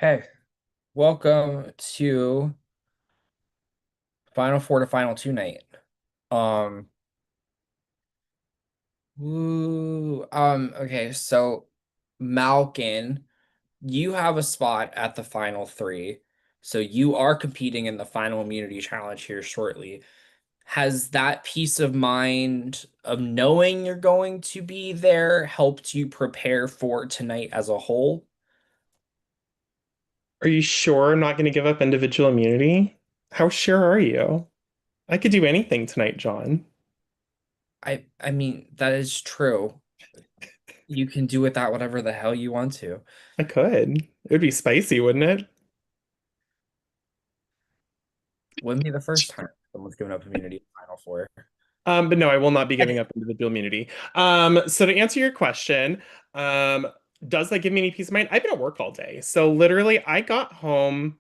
Hey, welcome to Final Four to Final Two night. Um, okay, so Malkin, you have a spot at the final three, so you are competing in the final immunity challenge here shortly. Has that peace of mind of knowing you're going to be there helped you prepare for tonight as a whole? Are you sure I'm not going to give up individual immunity? How sure are you? I could do anything tonight, John. I mean, that is true. You can do with that whatever the hell you want to. I could. It would be spicy, wouldn't it? Wouldn't be the first time someone's given up immunity in Final Four. But no, I will not be giving up individual immunity. So to answer your question, um, does that give me any peace of mind? I've been at work all day. So literally, I got home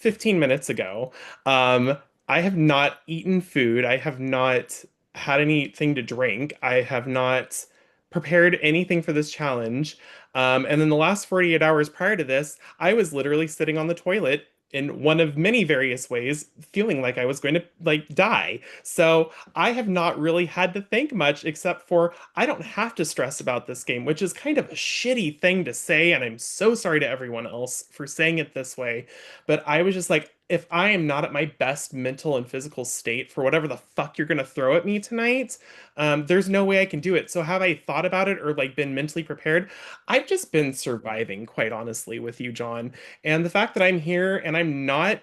15 minutes ago. Um, I have not eaten food. I have not had anything to drink. I have not prepared anything for this challenge. And then the last 48 hours prior to this, I was literally sitting on the toilet in one of many various ways, feeling like I was going to die. So I have not really had to think much except for I don't have to stress about this game, which is kind of a shitty thing to say, and I'm so sorry to everyone else for saying it this way. But I was just like, if I am not at my best mental and physical state for whatever the fuck you're gonna throw at me tonight, there's no way I can do it. So have I thought about it or been mentally prepared? I've just been surviving, quite honestly, with you, John. And the fact that I'm here and I'm not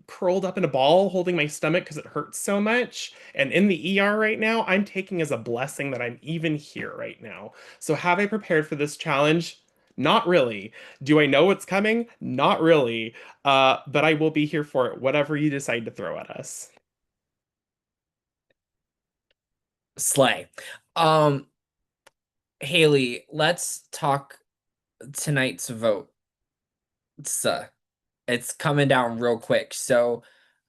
curled up in a ball holding my stomach because it hurts so much and in the ER right now, I'm taking as a blessing that I'm even here right now. So have I prepared for this challenge? Not really. Do I know what's coming? Not really. But I will be here for it, whatever you decide to throw at us. Slay. Um, Haley, let's talk tonight's vote. It's coming down real quick. So,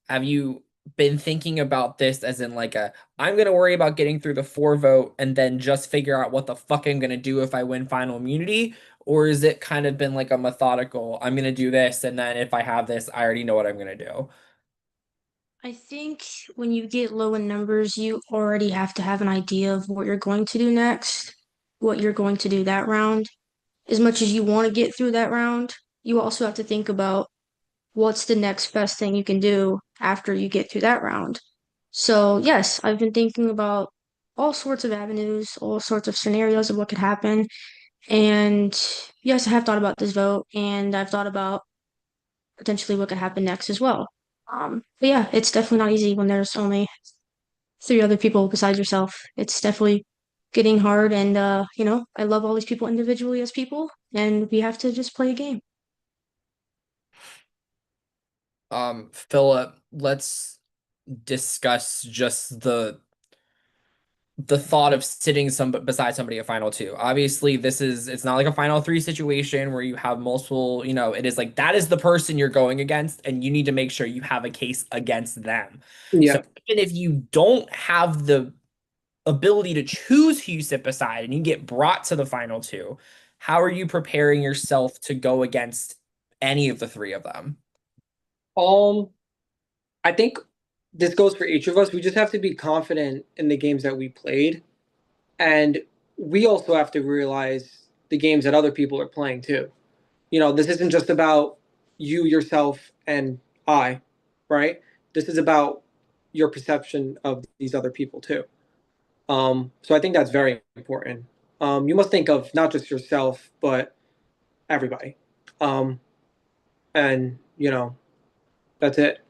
have you been thinking about this as in like I'm gonna worry about getting through the four vote and then just figure out what the fuck I'm gonna do if I win final immunity? Or is it kind of been like a methodical, I'm gonna do this and then if I have this, I already know what I'm gonna do? I think when you get low in numbers, you already have to have an idea of what you're going to do next, what you're going to do that round. As much as you want to get through that round, you also have to think about what's the next best thing you can do after you get through that round. So, yes, I've been thinking about all sorts of avenues, all sorts of scenarios of what could happen. And yes, I have thought about this vote, and I've thought about potentially what could happen next as well. But yeah, it's definitely not easy when there's only three other people besides yourself. It's definitely getting hard, and I love all these people individually as people, and we have to just play a game. Philip, let's discuss just the thought of sitting some beside somebody at final two. Obviously, it's not like a final three situation where you have multiple, it is like that is the person you're going against, and you need to make sure you have a case against them. So Yeah. even if you don't have the ability to choose who you sit beside and you get brought to the final two, how are you preparing yourself to go against any of the three of them? Um, I think this goes for each of us. We just have to be confident in the games that we played. And we also have to realize the games that other people are playing too. This isn't just about you, yourself, and I, right? This is about your perception of these other people too. So I think that's very important. You must think of not just yourself, but everybody. Um, and that's it.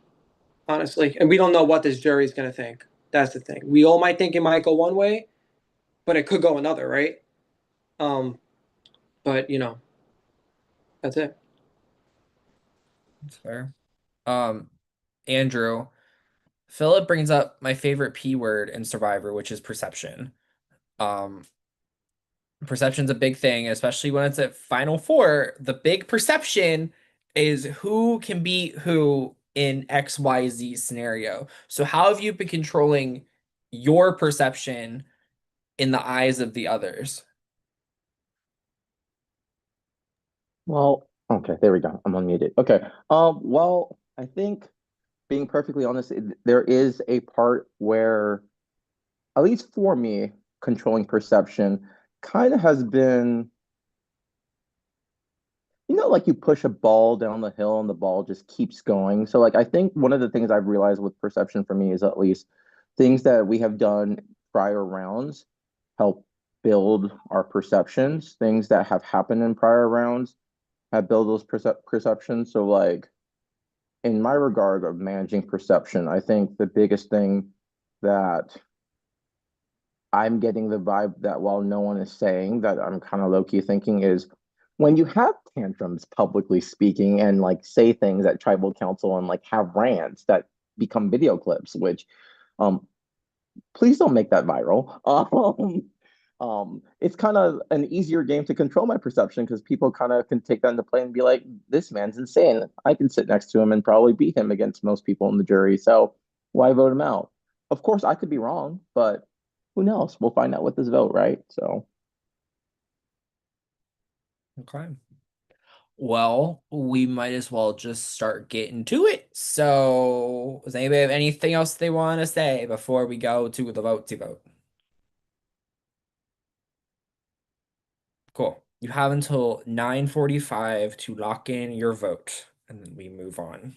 Honestly. And we don't know what this jury is going to think. That's the thing. We all might think it might go one way, but it could go another, right? Um, but that's it. That's fair. Um, Andrew, Philip brings up my favorite P word in Survivor, which is perception. Um, Perception's a big thing, especially when it's at Final Four. The big perception is who can beat who in XYZ scenario. So how have you been controlling your perception in the eyes of the others? Well, Okay, there we go. I'm unmuted. Okay. Well, I think being perfectly honest, there is a part where, at least for me, controlling perception kind of has been, like you push a ball down the hill and the ball just keeps going. So, like, I think one of the things I've realized with perception for me is at least things that we have done prior rounds help build our perceptions. Things that have happened in prior rounds have built those perceptions. So, like, in my regard of managing perception, I think the biggest thing that I'm getting the vibe that while no one is saying that I'm kind of low key thinking is when you have tantrums, publicly speaking, and like say things at tribal council and like have rants that become video clips, which um please don't make that viral. It's kind of an easier game to control my perception because people kind of can take that into play and be like, this man's insane. I can sit next to him and probably beat him against most people in the jury. So why vote him out? Of course, I could be wrong, but who knows? We'll find out with this vote, right? So Okay. Well, we might as well just start getting to it. So, does anybody have anything else they want to say before we go to the vote to vote? Cool. You have until 9:45 to lock in your vote, and then we move on.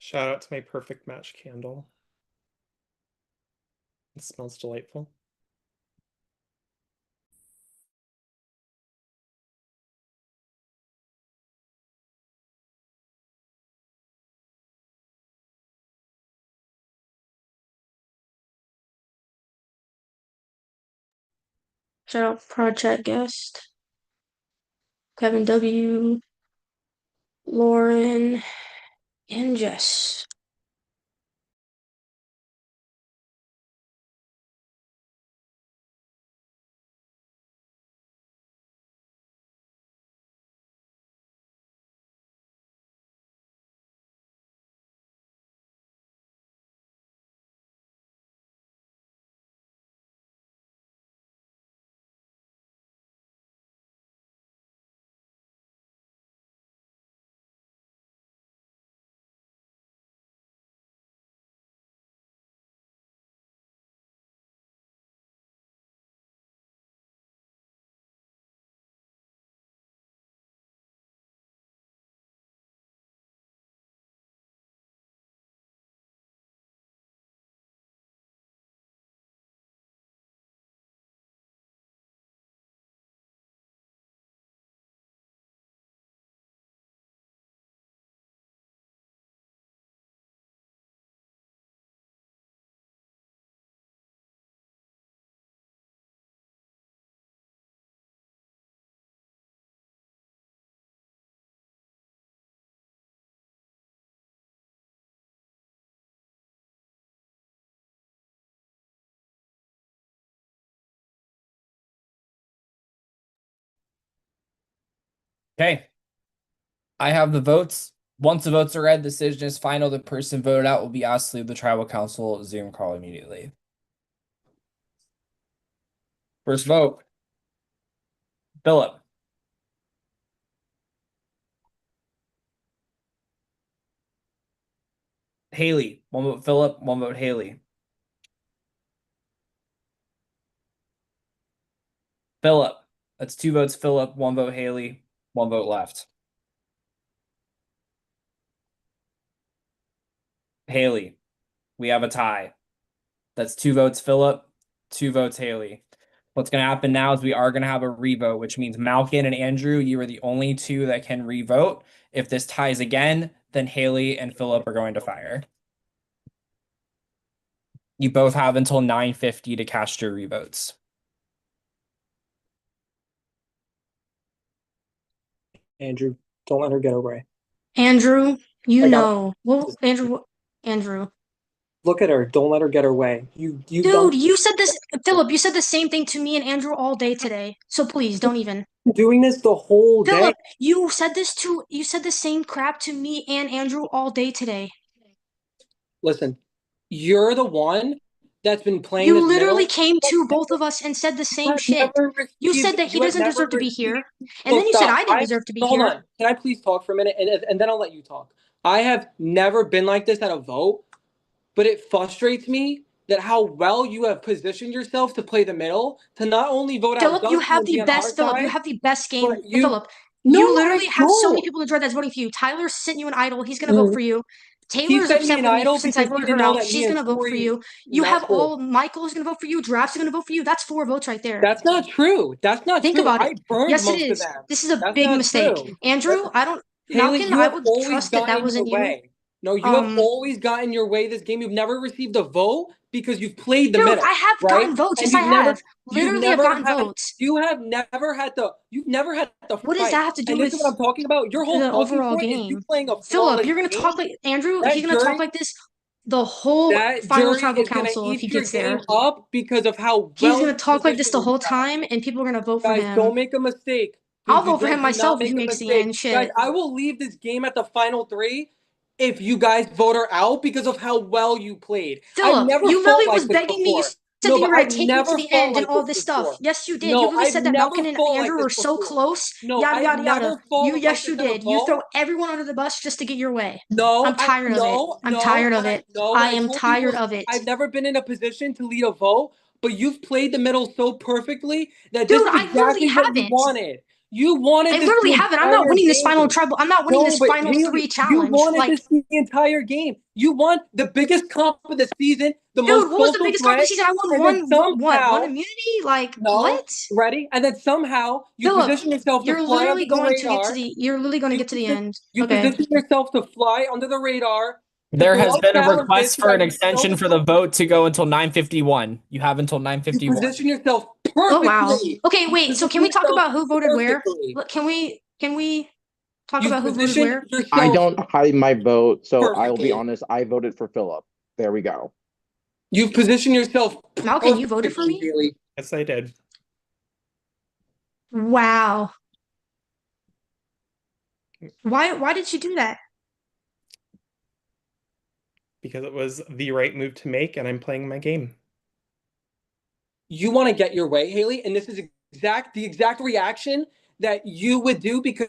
Shout out to my perfect match candle. It smells delightful. Shout out Project Guest, Kevin W., Lauren, and Jess. Okay. I have the votes. Once the votes are read, the decision is final. The person voted out will be asked to leave the tribal council Zoom call immediately. First vote. Philip. Haley. One vote Philip, one vote Haley. Philip. That's 2 votes Philip, 1 vote Haley, 1 vote left. Haley. We have a tie. That's 2 votes Philip, 2 votes Haley. What's going to happen now is we are going to have a revote, which means Malkin and Andrew, you are the only 2 that can revote. If this ties again, then Haley and Philip are going to fire. You both have until 9:50 to cast your revotes. Andrew, don't let her get away. Andrew, you I got know. Well, Andrew. Look at her. Don't let her get away. You Dude, don't you said this, Philip, you said the same thing to me and Andrew all day today. So please don't even. doing this the whole day. Philip, you said the same crap to me and Andrew all day today. Listen, you're the one that's been playing You this literally middle. came to both of us and said the same shit. You said that he You have doesn't never deserve to be received. here. And then you said I didn't deserve to be Hold here. on. Can I please talk for a minute, and then I'll let you talk. I have never been like this at a vote, but it frustrates me that how well you have positioned yourself to play the middle, to not only vote out Philip, you Dustin have and be the on our best, Philip, you side, have the best game. but you. Philip, No, you literally I have so many don't. people in the draft that's voting for you. Tyler's sitting you an idol. He's gonna vote for you. He Taylor's sent me upset an with me idol since I because he voted didn't her know out. that me She's and gonna vote for Tori. you. You Not have true. all Michael's gonna vote for you. Draft's gonna vote for you. That's 4 votes right there. That's not true. That's not Think true. about it. I burned Yes, it most of is. them. This is a That's big not mistake. true. Andrew, That's, I don't Haley, Malkin, you I have would always trust that gotten that in your wasn't you. way. No, you have always gotten your way this game. You've never received a vote because you've played the Dude, middle, I have right? gotten votes. And Yes, I have. you've Literally, I've never gotten had, votes. you've never had the What does fight. that have to do And this with is what I'm talking about. Your whole the talking overall point is you game? playing a Philip, flawless you're gonna talk game. like Andrew. That He's gonna talk jury, like this the whole that final jury tribal is gonna council if he eat your gets there. game up because of how He's well gonna you talk like this position the whole yourself. time, and people are gonna vote for Guys, him. don't make a mistake. I'll vote for him Do not myself if he make a makes the mistake. end. Guys, Shit. I will leave this game at the final 3 if you guys vote her out because of how well you played. I've Philip, never you fought literally like was this begging me. You before. said No, that you but were gonna I've take me to never the fought end and like all this this stuff. before. Yes, you did. You No, literally I've said that never Malkin and fought like Andrew this were so before. close. No, Yada I've yada yada. never fought like Yes, you this at a did. You throw vote. everyone under the bus just to get your way. No, I'm tired of it. I'm tired of it. what I I am told you tired was of it. I've never been in a position to lead a vote, but you've played the middle so perfectly that this Dude, is I literally exactly what you haven't. wanted. You wanted I this literally the haven't. I'm not entire winning this final game. tribal. I'm not winning No, this but final 3 Haley, you challenge. wanted Like, this the entire game. You won the biggest comp of the season, the most dude, what was the social biggest threat, competition? I won and then one somehow, immunity? Like, no, what? ready? And then somehow you Philip, position yourself to fly under the radar. you're literally going to get to the end. You Okay. position yourself to fly under the radar, to There go has up been a challenges request so for an that you extension know for the vote to go until 9:51. You have until you 9:51. position yourself Oh wow. perfectly. Okay, You wait. So position can we talk yourself about who voted where? perfectly. Can we talk You about who voted positioned where? I yourself don't hide my vote, so I'll be perfectly. honest. I voted for Philip. There we go. You've positioned yourself Malcolm, you voted for perfectly, me? Haley. Yes, I did. Wow. Why did you do that? Because it was the right move to make, and I'm playing my game. You want to get your way, Haley, and this is the exact reaction that you would do because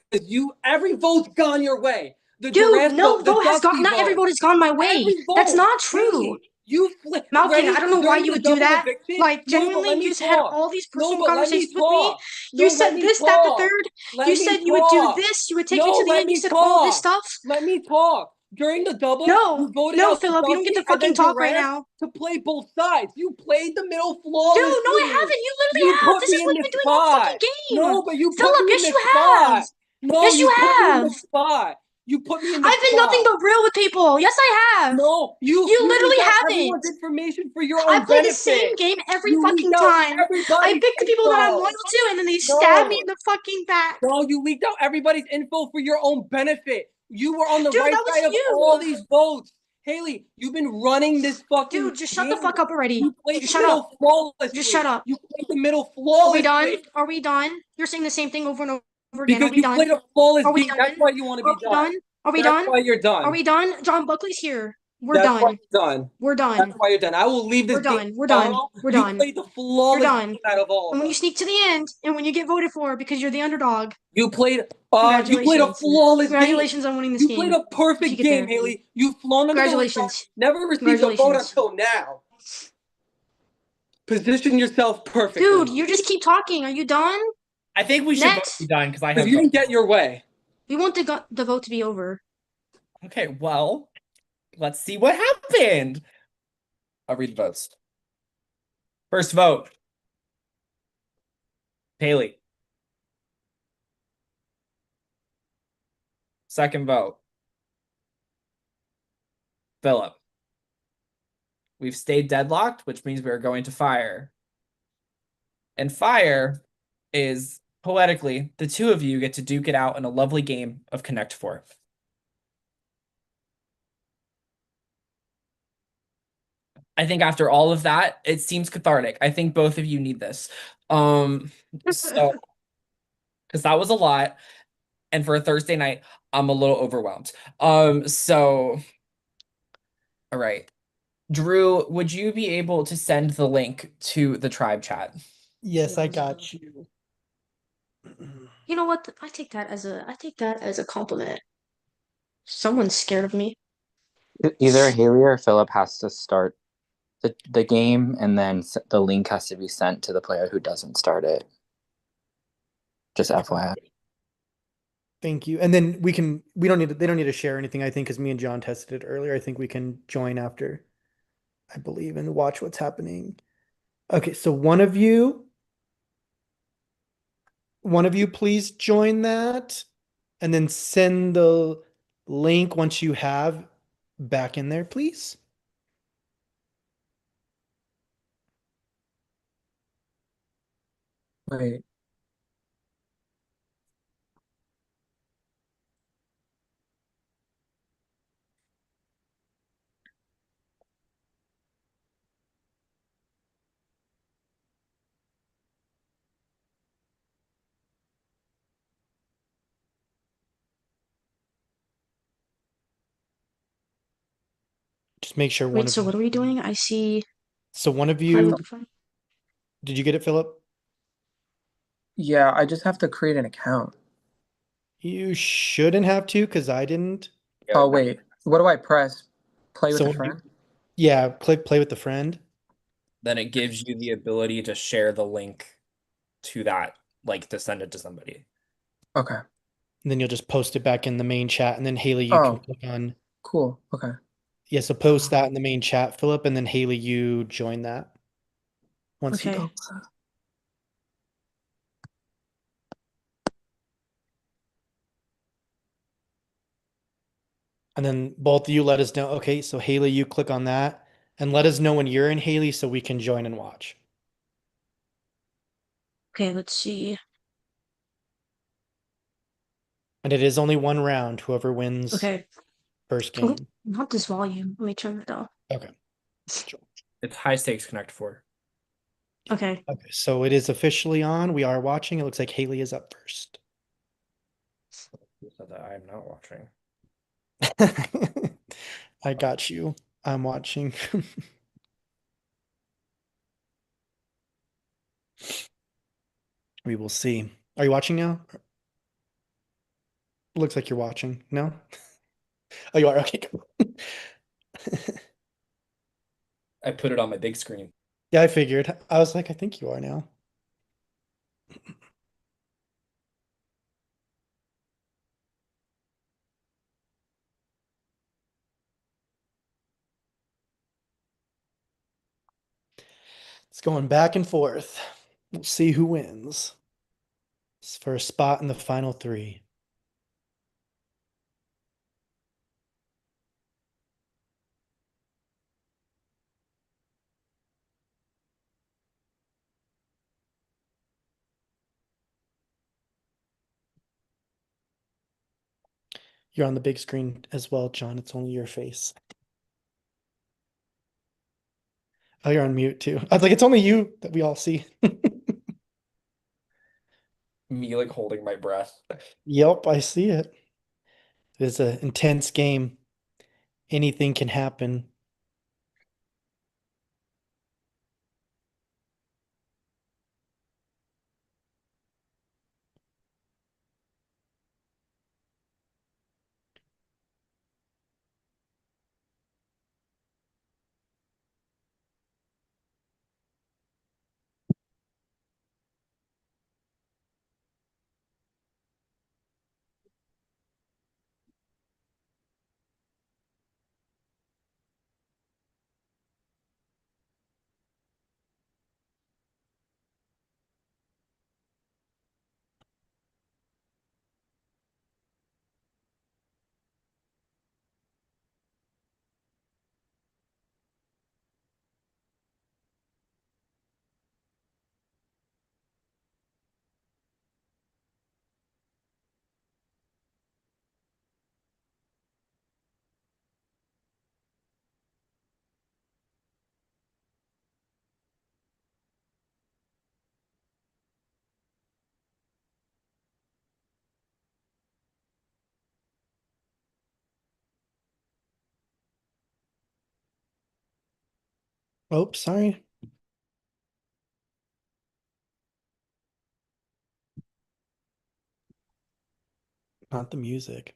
every vote's gone your way. The Dude, no Durasco, the vote has gone. Dusty Not every vote, vote has gone my way. every That's vote. not true. Haley, you flip Malkin, I ready don't know why during you the would do double that. eviction. Like, No, but genuinely, let me you had talk. all these No, personal but let me conversations with me. talk. You No, let said me this, that, the talk. third. Let You me said you would do talk. this. You would take me No, to the let end. You me said all this talk. stuff. Let me talk. During the double, No, you voted no, out Philip, you don't get Dusty to and fucking then talk right Duras now. to play both sides. You played the middle Dude, no, I flawlessly. haven't. You literally You have. put This is me what in you've this been doing all fucking spot. game. No, but you put Philip, me in yes, this you have. spot. No, Yes, you you put me in have. this spot. You put me in this I've been nothing spot. but real with people. Yes, I have. No, you You leaked literally out haven't. everyone's information for your I own play the same benefit. game every You leaked fucking out time. I everybody's pick the people that I'm loyal info. to, and then they stab me No, in the fucking back. no, you leaked out everybody's info for your own benefit. You were on the Dude, right that was side of all you. these votes. Haley, you've been running this fucking Dude, just shut the game. fuck up already. You played Just the shut up. middle flawlessly. Just shut up. You played the middle Are we done? flawlessly. Are we done? You're saying the same thing over and over. again. Are Because we you done? played a flawless Are we game. That's done? why you want to Are be we done. done? Are we That's done? why you're Are done. we done? John Buckley's here. We're That's why done. you're done. We're That's done. why you're done. I will leave this We're game done. We're done. tomorrow. We're You done. played the You're flawless done. game out of all And of when you us. sneak to the end, and when you get voted for because you're the underdog, You played a congratulations. flawless game. Congratulations on winning this You game. played a If you perfect get game, there. Haley. You've flown under the radar. Congratulations. Never received a vote Congratulations. until now. Position yourself perfectly. Dude, you just keep talking. Are you done? I think we should both Next. be done because I Because have you didn't get your way. We want the vote to be over. Okay, well, let's see what happened. I'll read the votes. First vote. Haley. Second vote. Philip. We've stayed deadlocked, which means we are going to fire. And fire is, poetically, the two of you get to duke it out in a lovely game of Connect Four. I think after all of that, it seems cathartic. I think both of you need this. So, because that was a lot. And for a Thursday night, I'm a little overwhelmed. So, all right. Drew, would you be able to send the link to the tribe chat? Yes, I got you. You know what? I take that as a compliment. Someone's scared of me. Either Haley or Philip has to start the game, and then the link has to be sent to the player who doesn't start it. Just FYI. Thank you. And then they don't need to share anything, I think, because me and John tested it earlier. I think we can join after, I believe, and watch what's happening. Okay, so one of you please join that, and then send the link once you have back in there, please. Wait. Just make sure one Wait, of so you. what are we doing? I see. So one of Play you, with the fun. did you get it, Philip? Yeah, I just have to create an account. You shouldn't have to, because I didn't. Oh, wait. What do I press? Play with So a friend? yeah, click play with the friend. Then it gives you the ability to share the link to that, like to send it to somebody. Okay. And then you'll just post it back in the main chat, and then Haley, you can Oh, click on. cool. Okay. Yeah, so post that in the main chat, Philip, and then Haley, you join that once you Okay. post. And then both of you let us know. Okay, so Haley, you click on that and let us know when you're in, Haley, so we can join and watch. Okay, let's see. And it is only one round, whoever wins Okay. first Oh, game. not this volume. Let me turn that off. Okay. It's high stakes Connect Four. Okay. Okay, so it is officially on. We are watching. It looks like Haley is up first. Who said that? I am not watching. I got you. I'm watching. We will see. Are you watching now? Looks like you're watching. No? Oh, you are? Okay, cool. I put it on my big screen. Yeah, I figured. I was like, I think you are now. It's going back and forth. We'll see who wins. It's for a spot in the final three. You're on the big screen as well, John. It's only your face. Oh, you're on mute too. I was like, it's only you that we all see. me like holding my breath. Yep, I see it. It's an intense game. Anything can happen. Oh, sorry. Not the music.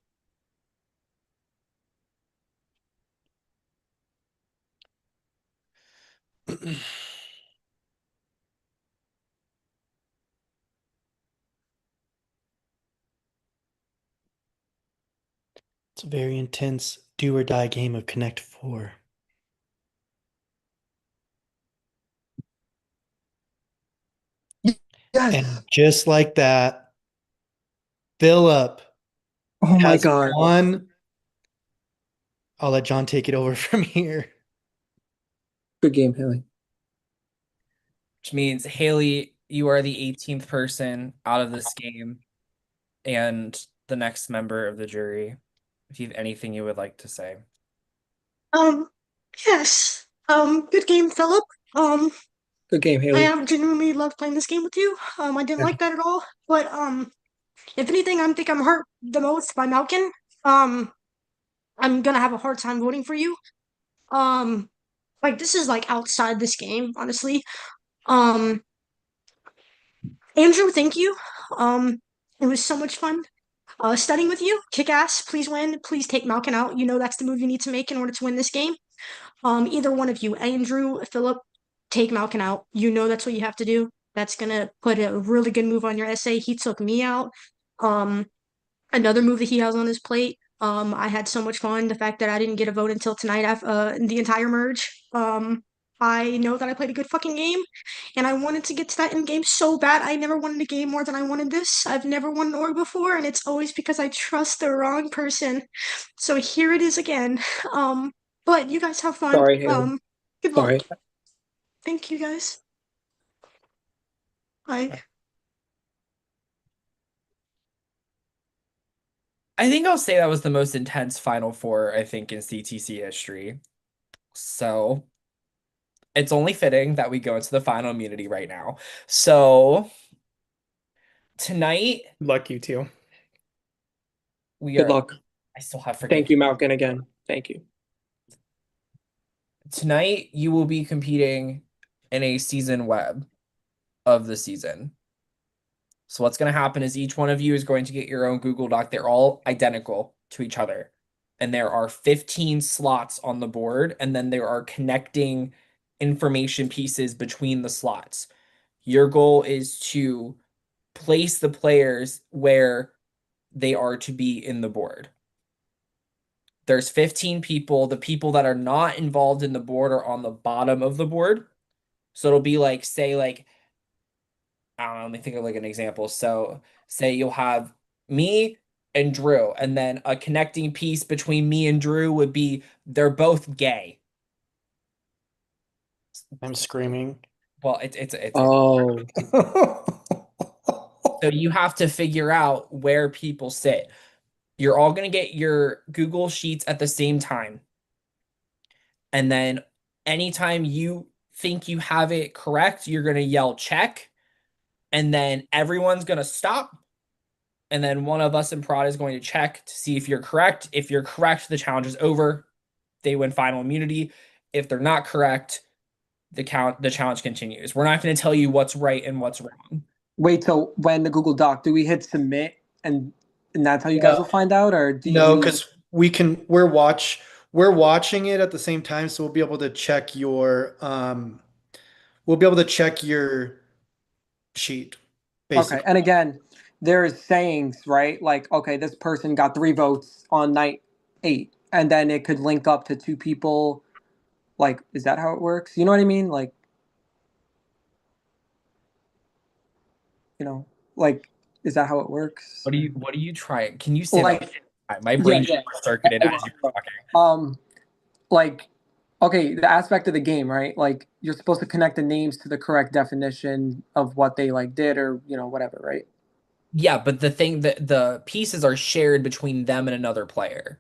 It's a very intense do or die game of Connect 4. Yes. And just like that, Philip Oh my has God. won. I'll let John take it over from here. Good game, Haley. Which means Haley, you are the 18th person out of this game and the next member of the jury. If you have anything you would like to say. Um, yes. Good game, Philip. Good game, I Haley. have genuinely loved playing this game with you. I didn't like that at all. But if anything, I'm hurt the most by Malkin. Um, I'm gonna have a hard time voting for you. Um, like this is like outside this game, honestly. Um, Andrew, thank you. It was so much fun. Studying with you, kick ass. Please win. Please take Malkin out. You know that's the move you need to make in order to win this game. Either one of you, Andrew, Philip, take Malkin out. You know that's what you have to do. That's gonna put a really good move on your essay. He took me out. Um, Another move that he has on his plate. I had so much fun. The fact that I didn't get a vote until tonight after the entire merge. I know that I played a good fucking game, and I wanted to get to that end game so bad. I never wanted a game more than I wanted this. I've never won an org before, and it's always because I trust the wrong person. So here it is again. But you guys have fun. Sorry, Haley. Good luck. Sorry. Thank you guys. Bye. I think I'll say that was the most intense Final Four, I think, in CTC history. So it's only fitting that we go into the final immunity right now. So tonight Luck you too. we Good are. luck. I still have Thank you, Malkin, again. Thank you. Tonight you will be competing in a season web of the season. So what's going to happen is each one of you is going to get your own Google Doc. They're all identical to each other. And there are 15 slots on the board, and then there are connecting information pieces between the slots. Your goal is to place the players where they are to be in the board. There's 15 people. The people that are not involved in the board are on the bottom of the board. So it'll be like, say, like, I don't know, let me think of like an example. So say you'll have me and Drew, and then a connecting piece between me and Drew would be they're both gay. I'm screaming. Well, it's Oh, so you have to figure out where people sit. You're all gonna get your Google Sheets at the same time. And then anytime you think you have it correct, you're gonna yell check. and then everyone's gonna stop, and then one of us in prod is going to check to see if you're correct. If you're correct, the challenge is over. They win final immunity. If they're not correct, the challenge continues. We're not going to tell you what's right and what's wrong. Wait till when the Google Doc, do we hit submit and that's how you guys will find out, or do you No, need- because we're watching it at the same time, so we'll be able to check your sheet, basically. Okay, and again, there's sayings, right? Like, okay, this person got 3 votes on night 8, and then it could link up to 2 people. Like, is that how it works? You know what I mean? Like, you know, like, is that how it works? What are you trying? Can you say that? Like, My brain yeah. circuited as you were talking. Like, okay, the aspect of the game, right? Like, you're supposed to connect the names to the correct definition of what they like did, or whatever, right? Yeah, but the thing that the pieces are shared between them and another player.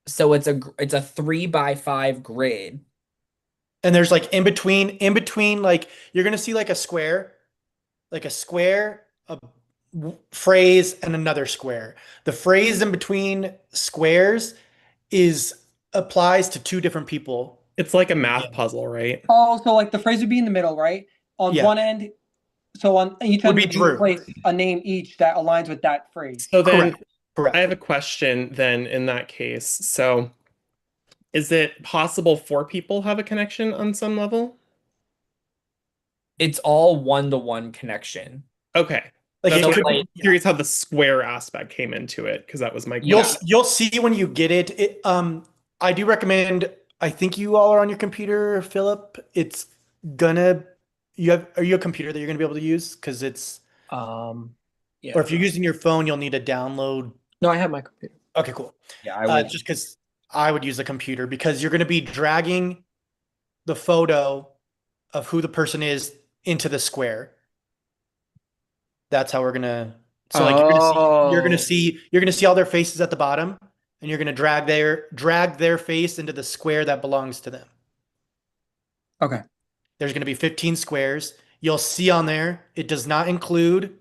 So it's a 3 by 5 grid. And there's like in between, like you're gonna see like a square, a phrase, and another square. The phrase in between squares is applies to two different people. It's like a math puzzle, right? Oh, so like the phrase would be in the middle, right? On Yeah. one end, so on each Would end be would you Drew. place a name each that aligns with that phrase. So then Correct. I have a question then in that case. So is it possible 4 people have a connection on some level? It's all one-to-one connection. Okay. Like That's it why could I'm be, curious how the square aspect came into it, because that was my Yeah. question. you'll see when you get it. I do recommend. I think you all are on your computer, Philip. It's gonna. Are you a computer that you're gonna be able to use? Because it's. Yeah. Or if you're using your phone, you'll need to download. No, I have my computer. Okay, cool. Yeah, I would. Just because I would use a computer because you're going to be dragging the photo of who the person is into the square. That's how we're gonna. So like you're gonna see all their faces at the bottom, and you're gonna drag their face into the square that belongs to them. Okay. There's gonna be 15 squares. You'll see on there it does not include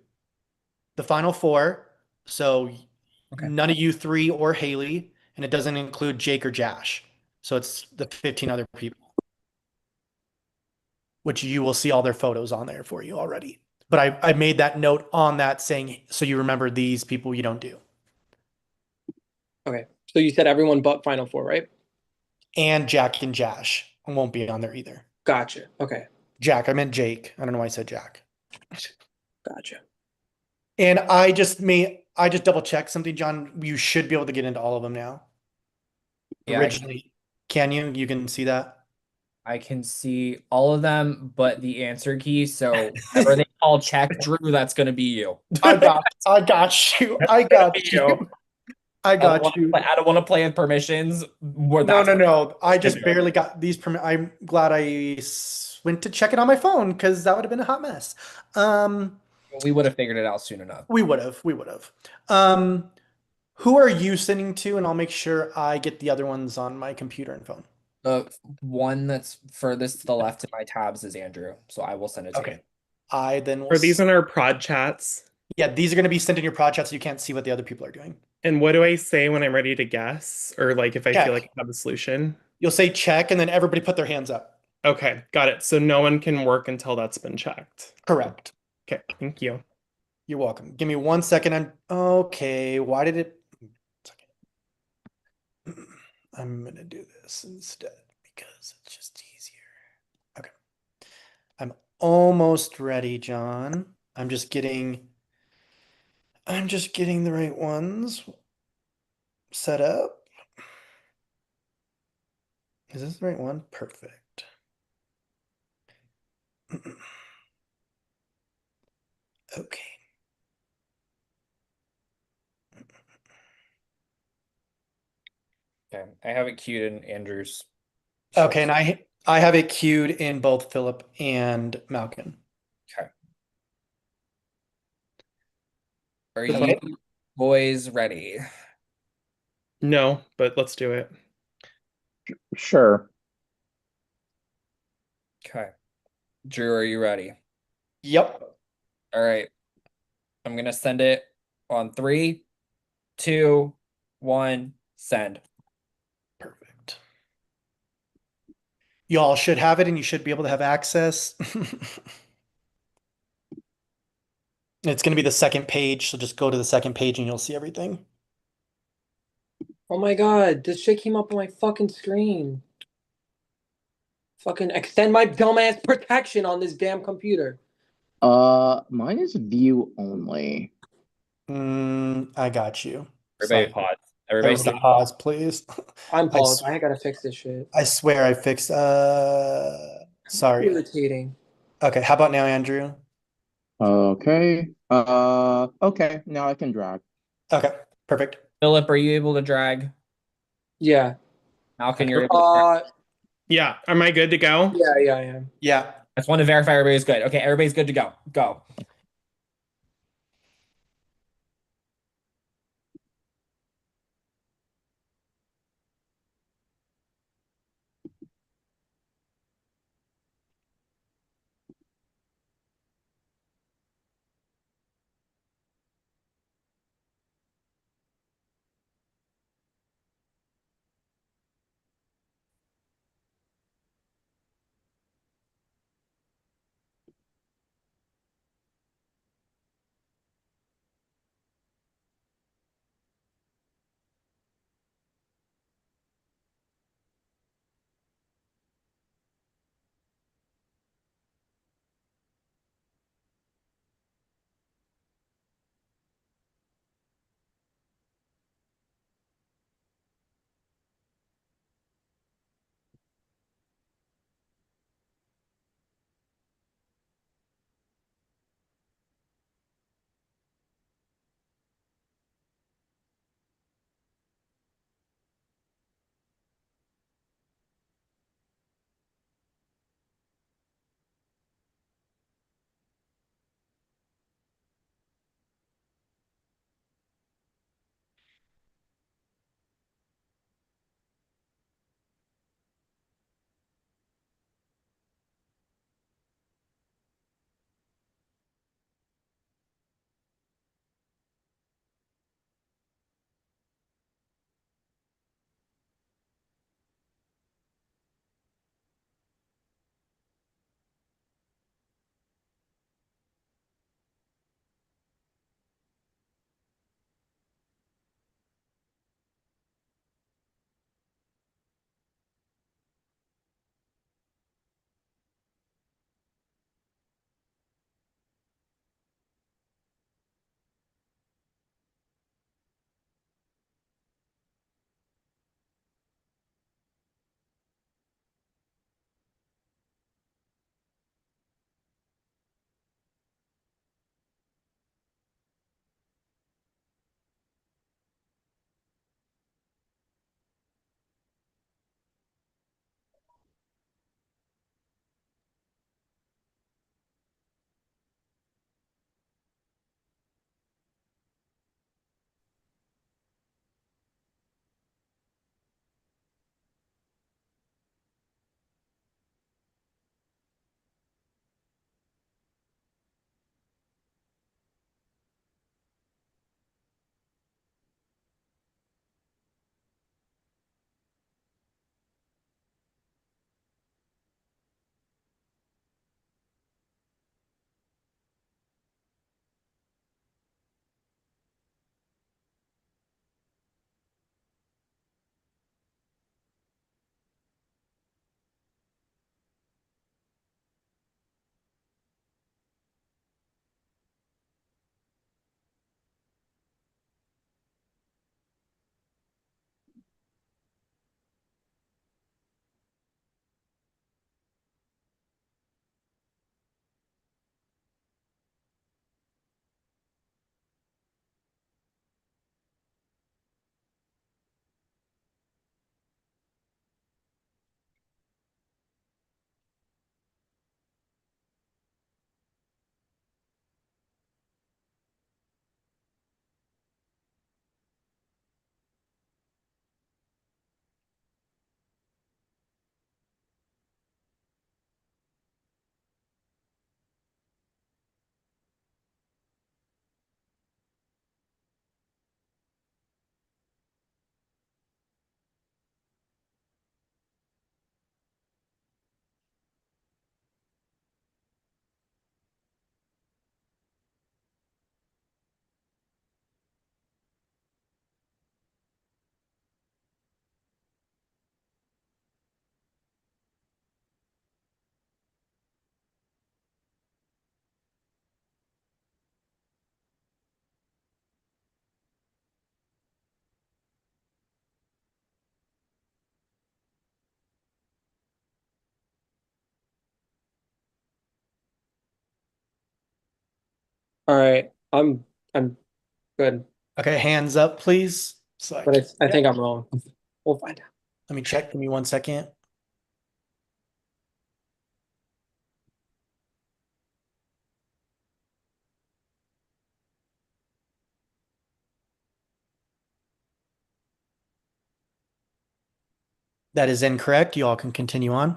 the final 4. So Okay. none of you 3 or Haley, and it doesn't include Jake or Josh. So it's the 15 other people, which you will see all their photos on there for you already. But I made that note on that saying, so you remember these people you don't do. Okay. So you said everyone but Final Four, right? And Jack and Josh won't be on there either. Gotcha. Okay. Jack, I meant Jake. I don't know why I said Jack. Gotcha. And I just double checked something, John. You should be able to get into all of them now. Yeah, Originally, can you? You can see that? I can see all of them, but the answer key. So whenever they call check, Drew, that's gonna be you. I got you. I got you. I got you. I don't want to play with permissions. No. I just barely got these I'm glad I went to check it on my phone because that would have been a hot mess. We would have figured it out soon enough. We would have. Who are you sending to? And I'll make sure I get the other ones on my computer and phone. The one that's furthest to the left in my tabs is Andrew, so I will send it to him. I then will. Are these in our prod chats? Yeah, these are going to be sent in your prod chat so you can't see what the other people are doing. And what do I say when I'm ready to guess? Or like if I Check. feel like I have a solution? You'll say check, and then everybody put their hands up. Okay, got it. So no one can work until that's been checked. Correct. Okay, thank you. You're welcome. Give me 1 second. Okay. Why did it? I'm going to do this instead because it's just easier. Okay. I'm almost ready, John. I'm just getting the right ones set up. Is this the right one? Perfect. Okay. Okay, I have it queued in Andrew's. Okay, and I have it queued in both Philip and Malcolm. Okay. Are you boys ready? No, but let's do it. Sure. Okay. Drew, are you ready? Yep. All right. I'm gonna send it on 3, 2, 1, send. Perfect. Y'all should have it and you should be able to have access. It's going to be the second page, so just go to the second page and you'll see everything. Oh my god, this shit came up on my fucking screen. Fucking extend my dumbass protection on this damn computer. Mine is view only. I got you. Everybody Sorry. pause. Everybody Everybody stop. pause, please. I'm I, paused. s- I gotta fix this shit. I swear I fixed. Sorry. Irritating. Okay, how about now, Andrew? Okay. Okay. Now I can drag. Okay, perfect. Philip, are you able to drag? Yeah. Malkin, Okay. you're able to drag. Yeah. Am I good to go? Yeah, I am. Yeah. I just want to verify everybody's good. Okay, everybody's good to go. Go. All right. I'm good, Okay, hands up, please. So but I yeah, think I'm wrong. We'll find out. let me check. Give me 1 second. That is incorrect. You all can continue on.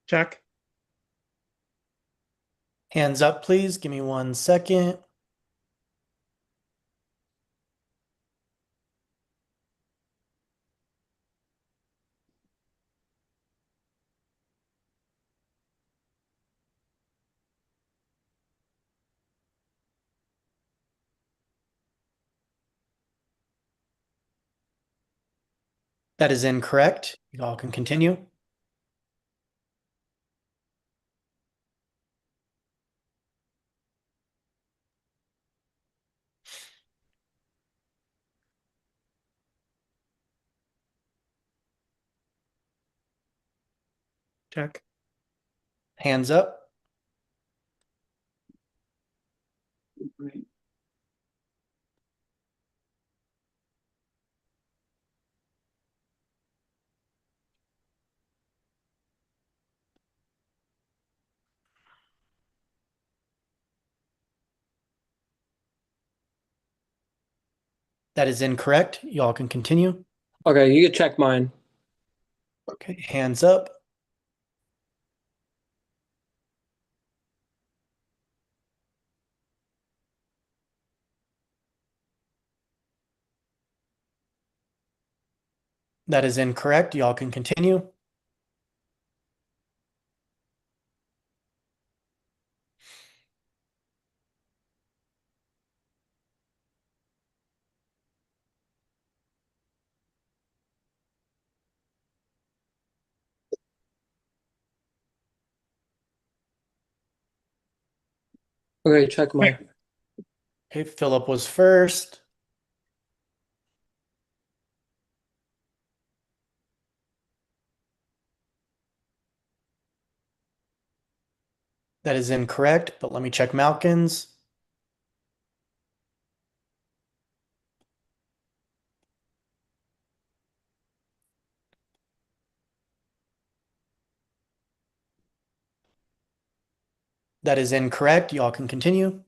Check. Hands up, please. Give me 1 second. That is incorrect. You all can continue. Check. Hands up. That is incorrect. You all can continue. Okay, you can check mine. Okay, hands up. That is incorrect. You all can continue. Okay, check mine. Okay, Philip was first. That is incorrect, but let me check Malkin's. That is incorrect. You all can continue.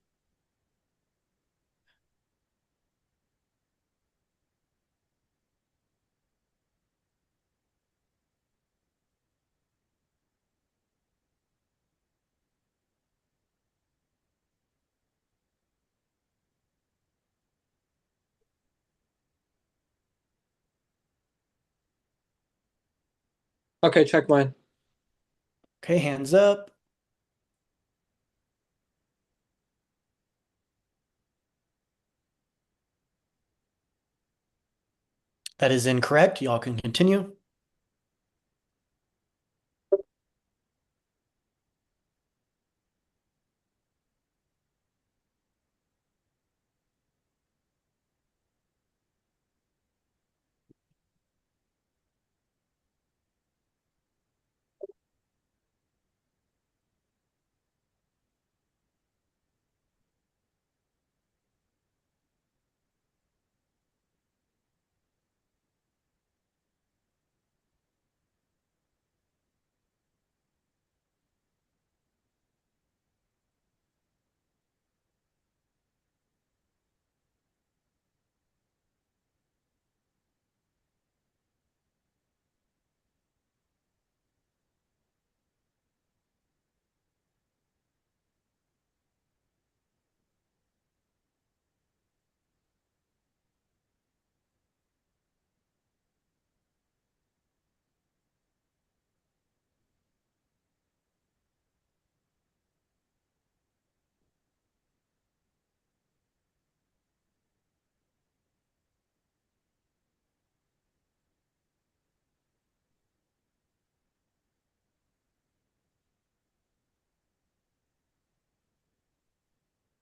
Okay, check mine. Okay, hands up. That is incorrect. You all can continue.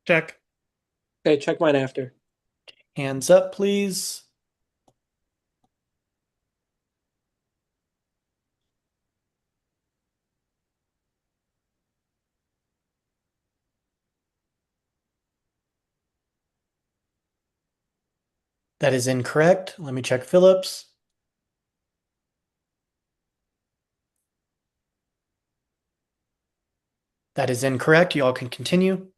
Check. Okay, check mine after. Hands up, please. That is incorrect. Let me check Phillips. That is incorrect. You all can continue.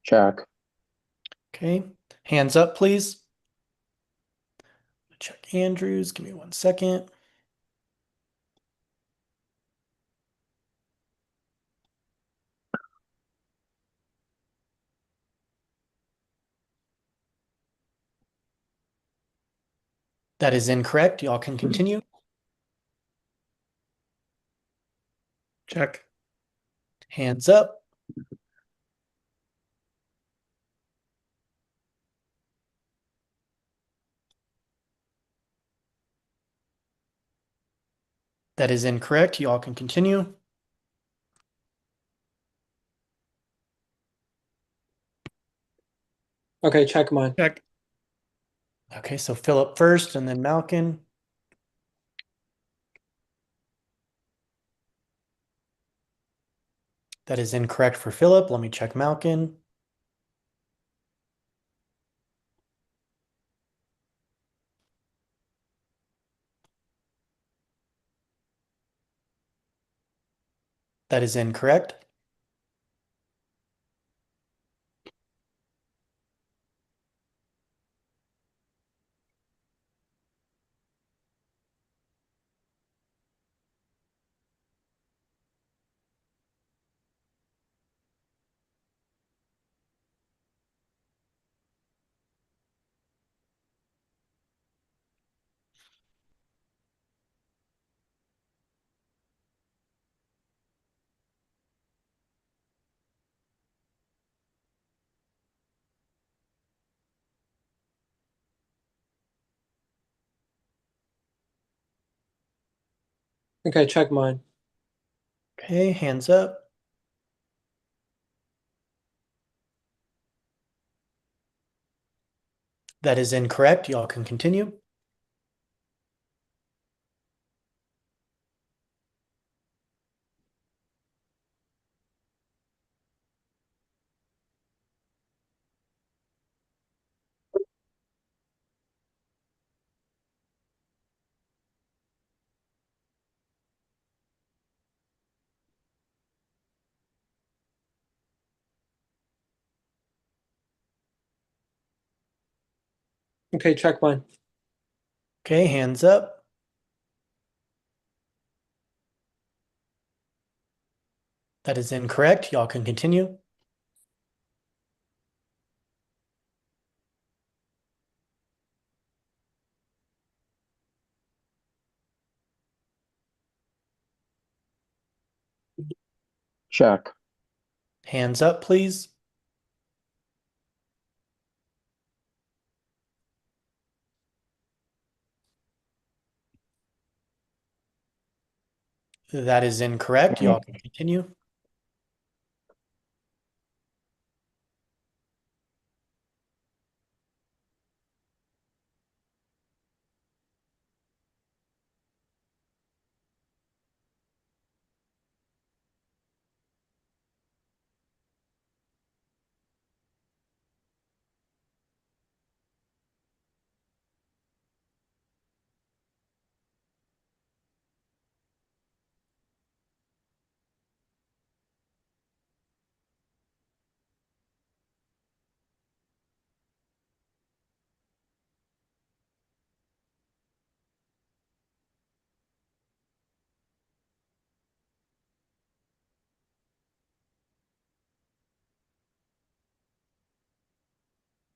Check. Okay. Hands up, please. Check Andrews. Give me 1 second. That is incorrect. Y'all can continue. Check. Hands up. That is incorrect. Y'all can continue. Okay, check mine. Check. Okay, so Philip first and then Malkin. That is incorrect for Philip. Let me check Malkin. That is incorrect. Okay, check mine. Okay, hands up. That is incorrect. Y'all can continue. Okay, check mine. Okay, hands up. That is incorrect. Y'all can continue. Check. Hands up, please. That is incorrect. Y'all can continue.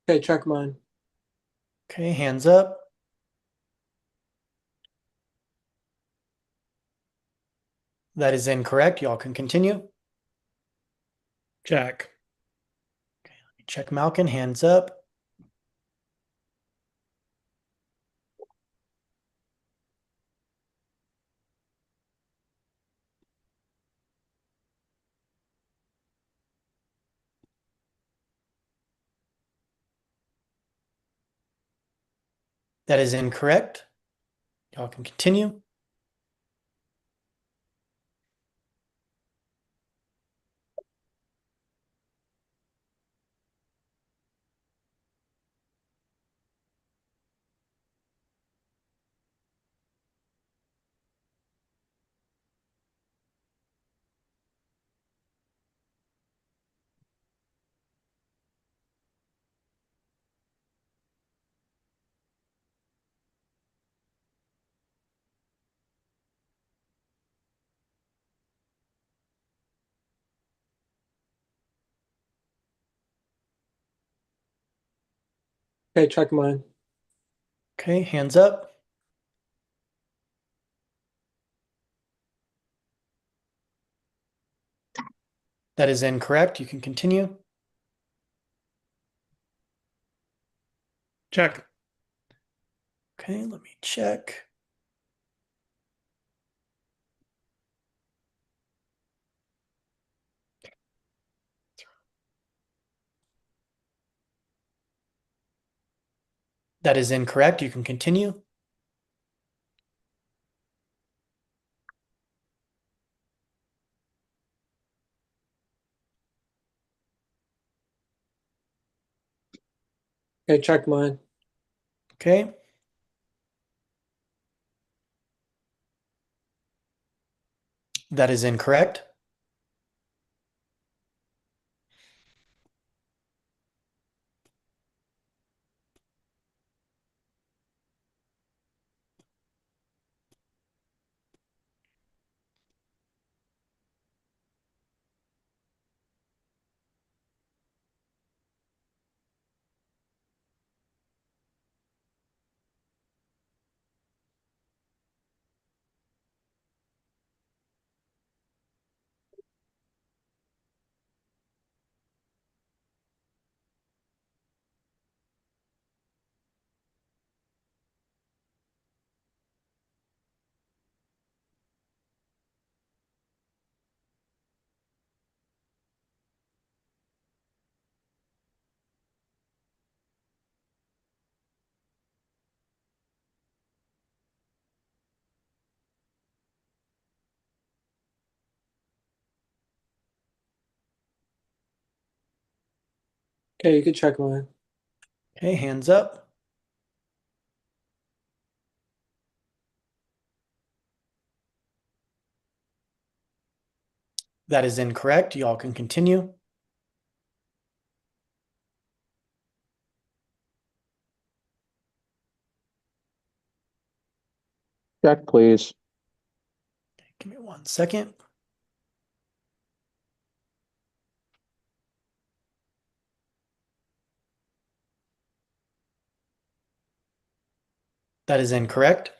Okay, check mine. Okay, hands up. That is incorrect. Y'all can continue. Check. Okay, let me check Malkin, hands up. That is incorrect. Y'all can continue. Okay, check mine. Okay, hands up. That is incorrect. You can continue. Check. Okay, let me check. That is incorrect. You can continue. Okay, check mine. Okay. That is incorrect. Okay, you can check mine. Okay, hands up. That is incorrect. Y'all can continue. Check, please. Give me 1 second. That is incorrect.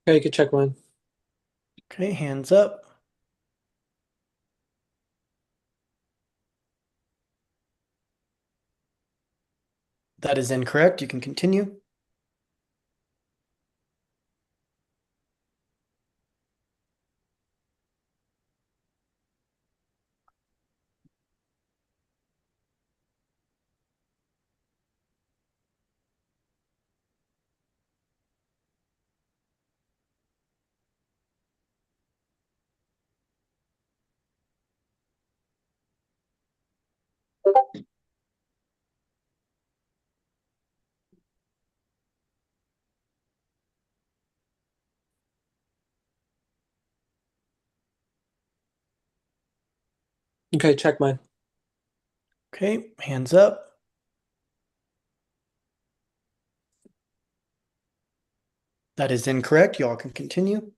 Okay, you can check mine. Okay, hands up. That is incorrect. You can continue. Okay, check mine. Okay, hands up. That is incorrect. Y'all can continue.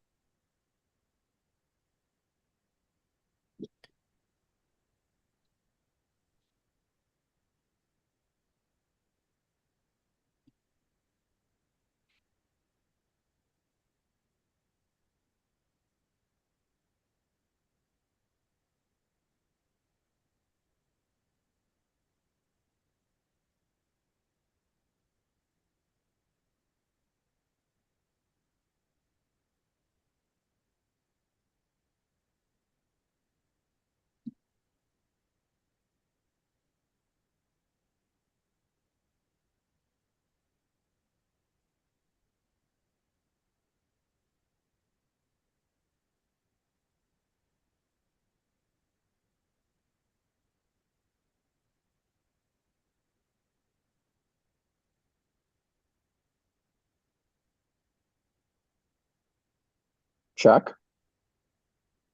Check.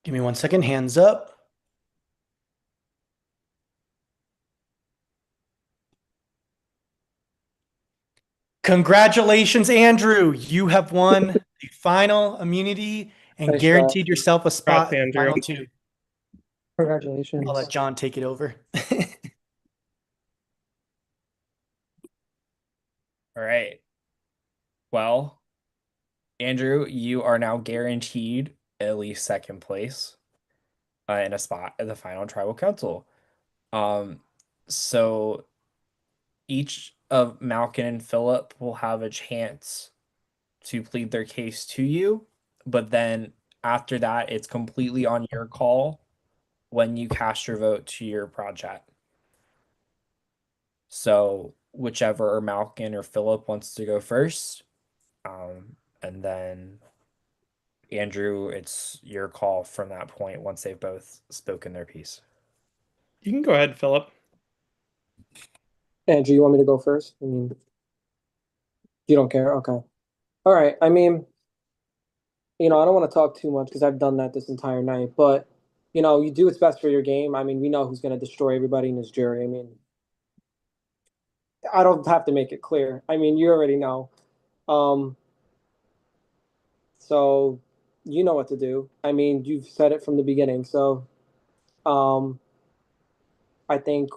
Give me 1 second. Hands up. Congratulations, Andrew. You have won the final immunity and Nice job. guaranteed yourself a spot in the Andrew. final two. Congratulations. I'll let John take it over. All right. Well, Andrew, you are now guaranteed at least second place in a spot at the final tribal council. Um, so each of Malkin and Philip will have a chance to plead their case to you, but then after that, it's completely on your call when you cast your vote to your project. So whichever Malkin or Philip wants to go first, and then Andrew, it's your call from that point once they've both spoken their piece. You can go ahead, Philip. Andrew, you want me to go first? I mean, you don't care? Okay. All right. I mean, I don't want to talk too much because I've done that this entire night, but you do what's best for your game. I mean, we know who's going to destroy everybody in this jury. I mean, I don't have to make it clear. I mean, you already know. Um, so you know what to do. I mean, you've said it from the beginning. So, um, I think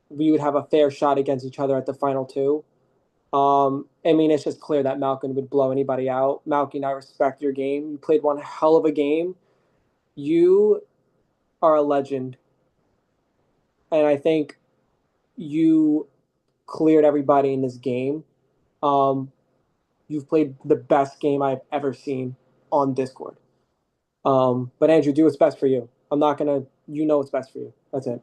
we would have a fair shot against each other at the final two. I mean, it's just clear that Malcolm would blow anybody out. Malcolm, I respect your game. You played one hell of a game. You are a legend, and I think you cleared everybody in this game. Um, you've played the best game I've ever seen on Discord. But Andrew, do what's best for you. I'm not gonna. You know what's best for you. That's it.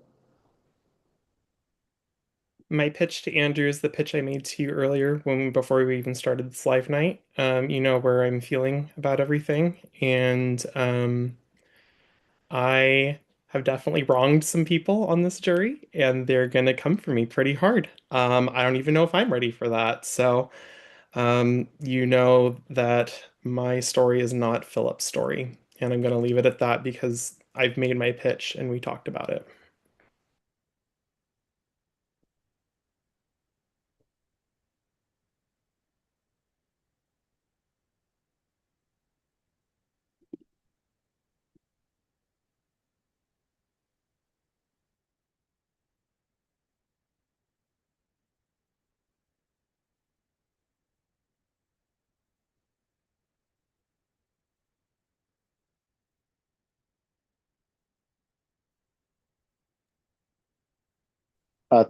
My pitch to Andrew is the pitch I made to you earlier before we even started this live night. You know where I'm feeling about everything, and I have definitely wronged some people on this jury, and they're gonna come for me pretty hard. I don't even know if I'm ready for that. So, you know that my story is not Philip's story, and I'm gonna leave it at that because I've made my pitch and we talked about it.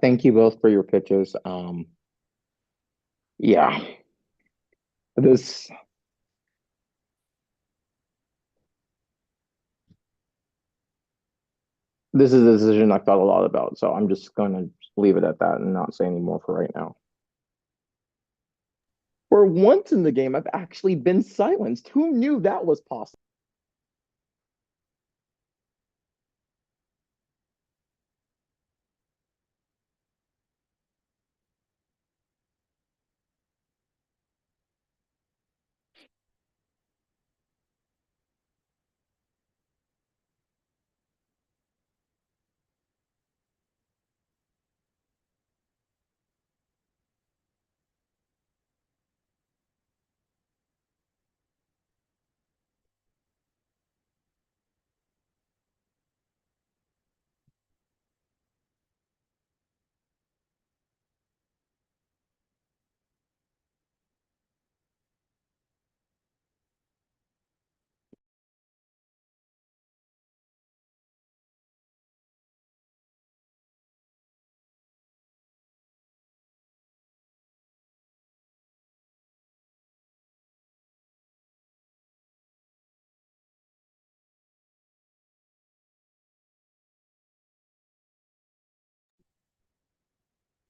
Thank you both for your pitches. Yeah. This this is a decision I thought a lot about, so I'm just going to leave it at that and not say any more for right now. For once in the game, I've actually been silenced. Who knew that was possible?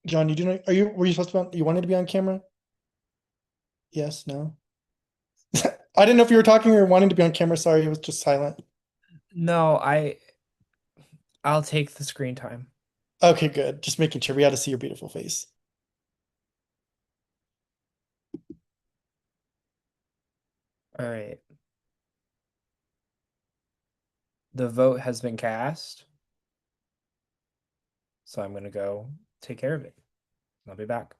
John, you do not, are you were you supposed to be you wanted to be on camera? Yes, no. I didn't know if you were talking or wanting to be on camera. Sorry, it was just silent. No, I'll take the screen time. Okay, good. Just making sure we had to see your beautiful face. All right. The vote has been cast. So I'm gonna go take care of it. I'll be back.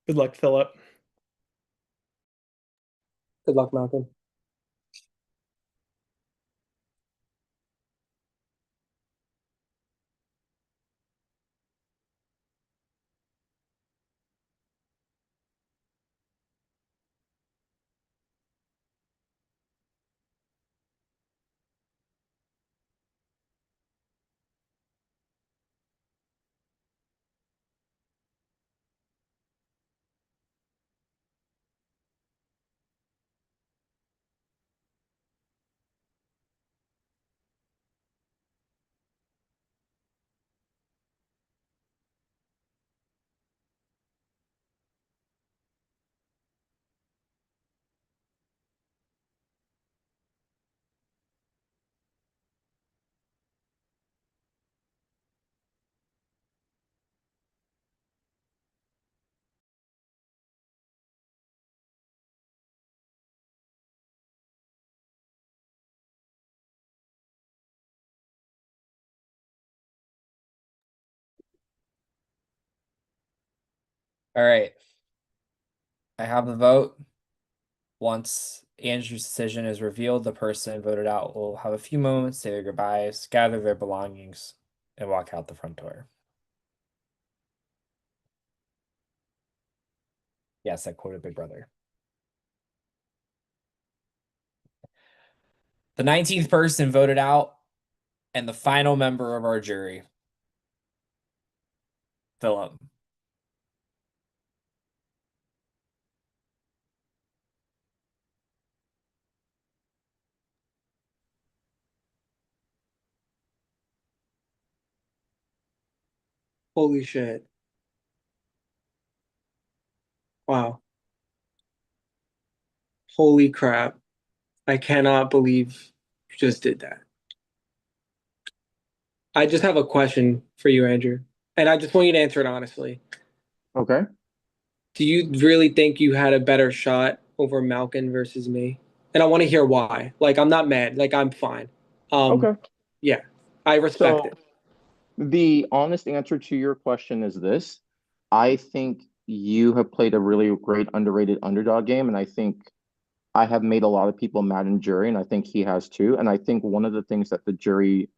Good luck, Philip. Good luck, Malcolm. All right. I have the vote. Once Andrew's decision is revealed, the person voted out will have a few moments, say their goodbyes, gather their belongings, and walk out the front door. Yes, I quoted Big Brother. The 19th person voted out, and the final member of our jury, Philip. Holy shit. Wow. Holy crap. I cannot believe you just did that. I just have a question for you, Andrew. And I just want you to answer it honestly. Okay. Do you really think you had a better shot over Malkin versus me? And I want to hear why. Like, I'm not mad. Like, I'm fine. Okay. Yeah, I respect So it. the honest answer to your question is this. I think you have played a really great underrated underdog game, and I think I have made a lot of people mad in jury, and I think he has too. And I think one of the things that the jury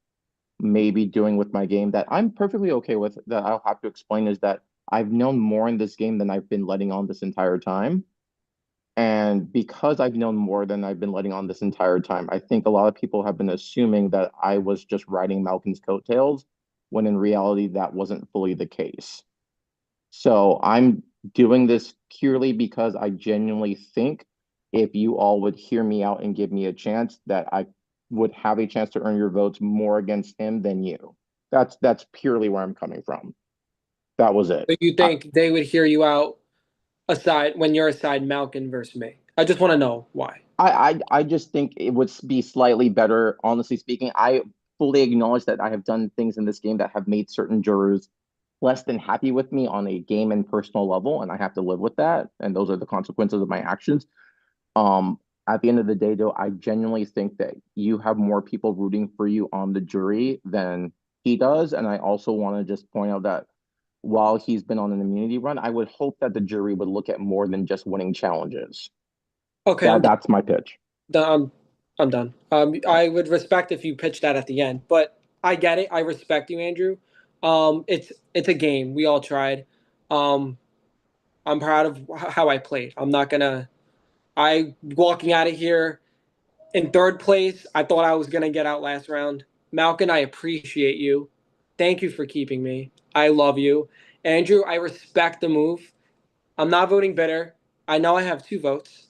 may be doing with my game that I'm perfectly okay with, that I'll have to explain, is that I've known more in this game than I've been letting on this entire time. And because I've known more than I've been letting on this entire time, I think a lot of people have been assuming that I was just riding Malcolm's coattails, when in reality that wasn't fully the case. So I'm doing this purely because I genuinely think if you all would hear me out and give me a chance, that I would have a chance to earn your votes more against him than you. That's purely where I'm coming from. That was it. So you think they would hear you out aside when you're aside Malkin versus me? I just want to know why. I just think it would be slightly better, honestly speaking. I fully acknowledge that I have done things in this game that have made certain jurors less than happy with me on a game and personal level, and I have to live with that. And those are the consequences of my actions. At the end of the day, though, I genuinely think that you have more people rooting for you on the jury than he does. And I also want to just point out that while he's been on an immunity run, I would hope that the jury would look at more than just winning challenges. Okay, I'm done. That's my pitch. I'm done. I would respect if you pitch that at the end, but I get it. I respect you, Andrew. It's a game. We all tried. Um, I'm proud of how I played. I'm not gonna. I walking out of here in third place. I thought I was gonna get out last round. Malcolm, I appreciate you. Thank you for keeping me. I love you, Andrew. I respect the move. I'm not voting bitter. I know I have 2 votes.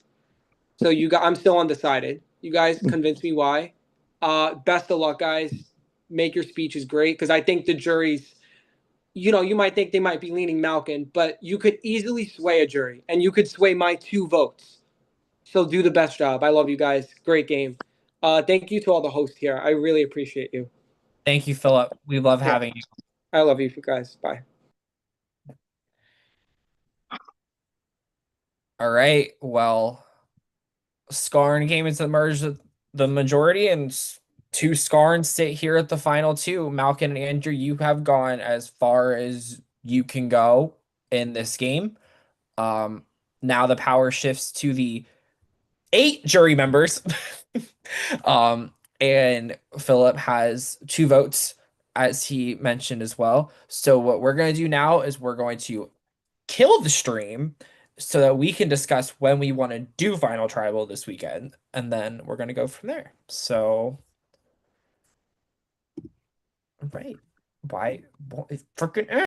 So I'm still undecided. You guys convince me why. Best of luck, guys. Make your speeches great because I think the jury's. You might think they might be leaning Malkin, but you could easily sway a jury, and you could sway my 2 votes. So do the best job. I love you guys. Great game. Thank you to all the hosts here. I really appreciate you. Thank you, Philip. We love Yeah. having you. I love you guys. Bye. All right. Well, Skarn came into the majority, and 2 Skarns sit here at the final 2. Malkin and Andrew, you have gone as far as you can go in this game. Now the power shifts to the 8 jury members. And Philip has 2 votes, as he mentioned as well. So what we're going to do now is we're going to kill the stream so that we can discuss when we want to do Final Tribal this weekend, and then we're going to go from there. So, right. Why? Freaking